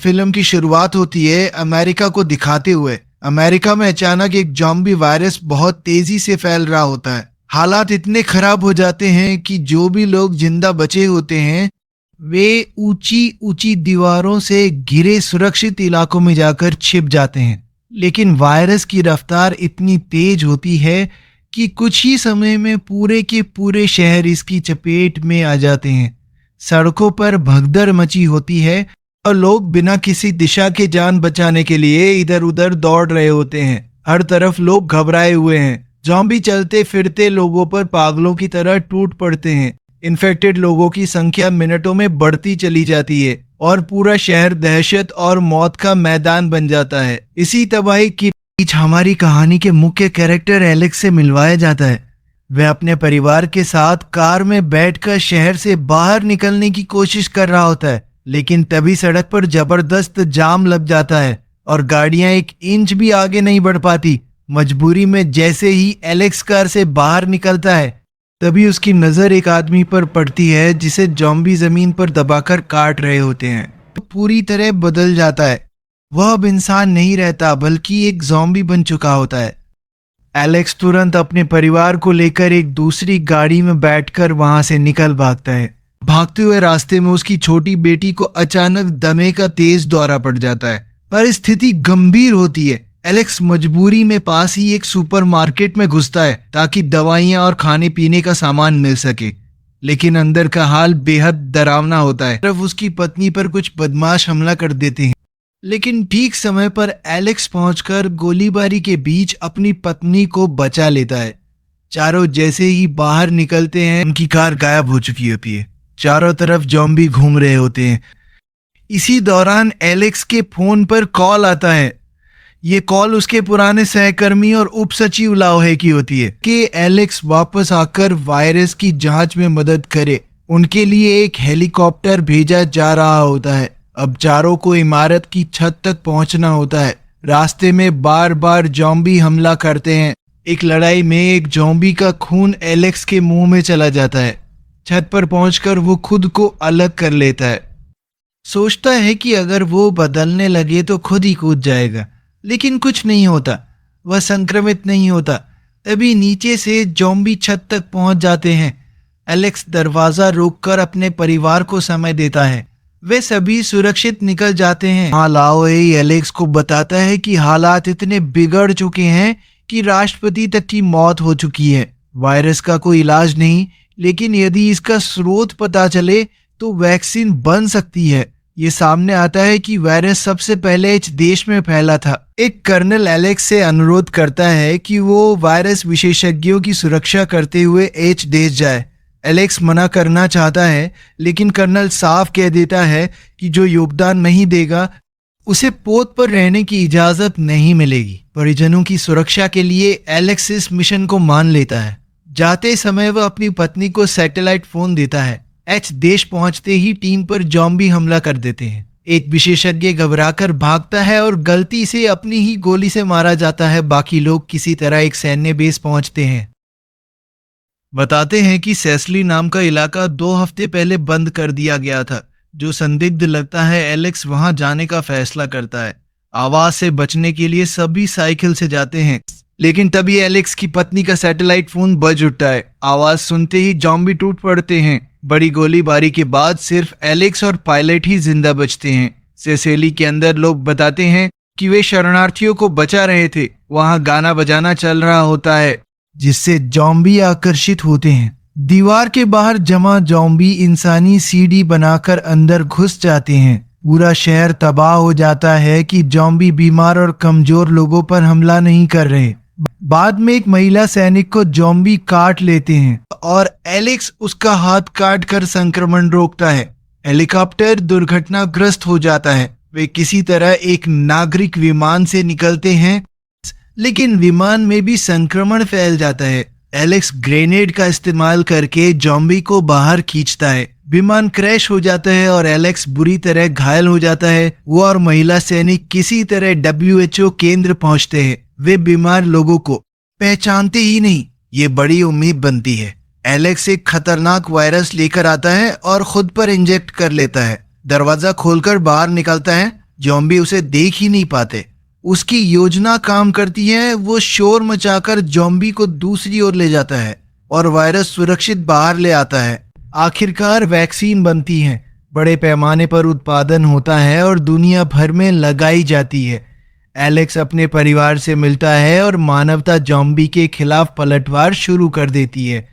Film की शुरुआत होती है अमेरिका को दिखाते हुए। अमेरिका में अचानक एक ज़ॉम्बी वायरस बहुत तेजी से फैल रहा होता है। हालात इतने खराब हो जाते हैं कि जो भी लोग जिंदा बचे होते हैं वे ऊंची ऊंची दीवारों से घिरे सुरक्षित इलाकों में जाकर छिप जाते हैं। लेकिन वायरस की रफ्तार इतनी तेज होती है कि कुछ ही समय में पूरे के पूरे शहर इसकी चपेट में आ जाते हैं। सड़कों पर भगदड़ मची होती है और लोग बिना किसी दिशा के जान बचाने के लिए इधर उधर दौड़ रहे होते हैं। हर तरफ लोग घबराए हुए हैं। ज़ॉम्बी चलते फिरते लोगों पर पागलों की तरह टूट पड़ते हैं। इन्फेक्टेड लोगों की संख्या मिनटों में बढ़ती चली जाती है और पूरा शहर दहशत और मौत का मैदान बन जाता है। इसी तबाही के बीच हमारी कहानी के मुख्य कैरेक्टर एलेक्स से मिलवाया जाता है। वह अपने परिवार के साथ कार में बैठकर शहर से बाहर निकलने की कोशिश कर रहा होता है, लेकिन तभी सड़क पर जबरदस्त जाम लग जाता है और गाड़ियां एक इंच भी आगे नहीं बढ़ पाती। मजबूरी में जैसे ही एलेक्स कार से बाहर निकलता है तभी उसकी नजर एक आदमी पर पड़ती है जिसे ज़ॉम्बी जमीन पर दबाकर काट रहे होते हैं। पूरी तरह बदल जाता है। वह अब इंसान नहीं रहता बल्कि एक ज़ॉम्बी बन चुका होता है। एलेक्स तुरंत अपने परिवार को लेकर एक दूसरी गाड़ी में बैठकर वहां से निकल भागता है। भागते हुए रास्ते में उसकी छोटी बेटी को अचानक दमे का तेज दौरा पड़ जाता है। परिस्थिति गंभीर होती है। एलेक्स मजबूरी में पास ही एक सुपरमार्केट में घुसता है ताकि दवाइयां और खाने पीने का सामान मिल सके, लेकिन अंदर का हाल बेहद डरावना होता है। सिर्फ उसकी पत्नी पर कुछ बदमाश हमला कर देते हैं, लेकिन ठीक समय पर एलेक्स पहुंचकर गोलीबारी के बीच अपनी पत्नी को बचा लेता है। चारों जैसे ही बाहर निकलते हैं उनकी कार गायब हो चुकी होती है। चारों तरफ ज़ॉम्बी घूम रहे होते हैं। इसी दौरान एलेक्स के फोन पर कॉल आता है। ये कॉल उसके पुराने सहकर्मी और उप सचिव लाओहे की होती है कि एलेक्स वापस आकर वायरस की जांच में मदद करे। उनके लिए एक हेलीकॉप्टर भेजा जा रहा होता है। अब चारों को इमारत की छत तक पहुंचना होता है। रास्ते में बार बार ज़ॉम्बी हमला करते हैं। एक लड़ाई में एक ज़ॉम्बी का खून एलेक्स के मुंह में चला जाता है। छत पर पहुंचकर वो खुद को अलग कर लेता है। सोचता है कि अगर वो बदलने लगे तो खुद ही कूद जाएगा, लेकिन कुछ नहीं होता। वह संक्रमित नहीं होता। तभी नीचे से ज़ॉम्बी छत तक पहुंच जाते हैं। एलेक्स दरवाजा रोककर अपने परिवार को समय देता है। वे सभी सुरक्षित निकल जाते हैं। हाँ, लाओहे एलेक्स को बताता है कि हालात इतने बिगड़ चुके हैं कि राष्ट्रपति तक की मौत हो चुकी है। वायरस का कोई इलाज नहीं, लेकिन यदि इसका स्रोत पता चले तो वैक्सीन बन सकती है। ये सामने आता है कि वायरस सबसे पहले इस देश में फैला था। एक कर्नल एलेक्स से अनुरोध करता है कि वो वायरस विशेषज्ञों की सुरक्षा करते हुए एच देश जाए। एलेक्स मना करना चाहता है, लेकिन कर्नल साफ कह देता है कि जो योगदान नहीं देगा उसे पोत पर रहने की इजाजत नहीं मिलेगी। परिजनों की सुरक्षा के लिए एलेक्स इस मिशन को मान लेता है। जाते समय वह अपनी पत्नी को सैटेलाइट फोन देता है। एच देश पहुंचते ही टीम पर ज़ॉम्बी हमला कर देते हैं। एक विशेषज्ञ घबराकर भागता है और गलती से अपनी ही गोली से मारा जाता है। बाकी लोग किसी तरह एक सैन्य बेस पहुंचते हैं। बताते हैं कि सेसली नाम का इलाका 2 हफ्ते पहले बंद कर दिया गया था। जो संदिग्ध लगता है एलेक्स वहां जाने का फैसला करता है। आवाज से बचने के लिए सभी साइकिल से जाते हैं, लेकिन तभी एलेक्स की पत्नी का सैटेलाइट फोन बज उठता है। आवाज सुनते ही ज़ॉम्बी टूट पड़ते हैं। बड़ी गोलीबारी के बाद सिर्फ एलेक्स और पायलट ही जिंदा बचते हैं। सेसेली के अंदर लोग बताते हैं कि वे शरणार्थियों को बचा रहे थे। वहां गाना बजाना चल रहा होता है जिससे ज़ॉम्बी आकर्षित होते हैं। दीवार के बाहर जमा ज़ॉम्बी इंसानी सीढ़ी बनाकर अंदर घुस जाते हैं। पूरा शहर तबाह हो जाता है कि ज़ॉम्बी बीमार और कमजोर लोगों पर हमला नहीं कर रहे। बाद में एक महिला सैनिक को ज़ॉम्बी काट लेते हैं और एलेक्स उसका हाथ काट कर संक्रमण रोकता है। हेलीकॉप्टर दुर्घटनाग्रस्त हो जाता है। वे किसी तरह एक नागरिक विमान से निकलते हैं, लेकिन विमान में भी संक्रमण फैल जाता है। एलेक्स ग्रेनेड का इस्तेमाल करके ज़ॉम्बी को बाहर खींचता है। विमान क्रैश हो जाता है और एलेक्स बुरी तरह घायल हो जाता है। वो और महिला सैनिक किसी तरह WHO केंद्र पहुंचते हैं। वे बीमार लोगों को पहचानते ही नहीं। ये बड़ी उम्मीद बनती है। एलेक्स एक खतरनाक वायरस लेकर आता है और खुद पर इंजेक्ट कर लेता है। दरवाजा खोलकर बाहर निकलता है। जॉम्बी उसे देख ही नहीं पाते। उसकी योजना काम करती है, वो शोर मचाकर जॉम्बी को दूसरी ओर ले जाता है और वायरस सुरक्षित बाहर ले आता है। आखिरकार वैक्सीन बनती है, बड़े पैमाने पर उत्पादन होता है और दुनिया भर में लगाई जाती है। एलेक्स अपने परिवार से मिलता है और मानवता जॉम्बी के खिलाफ पलटवार शुरू कर देती है।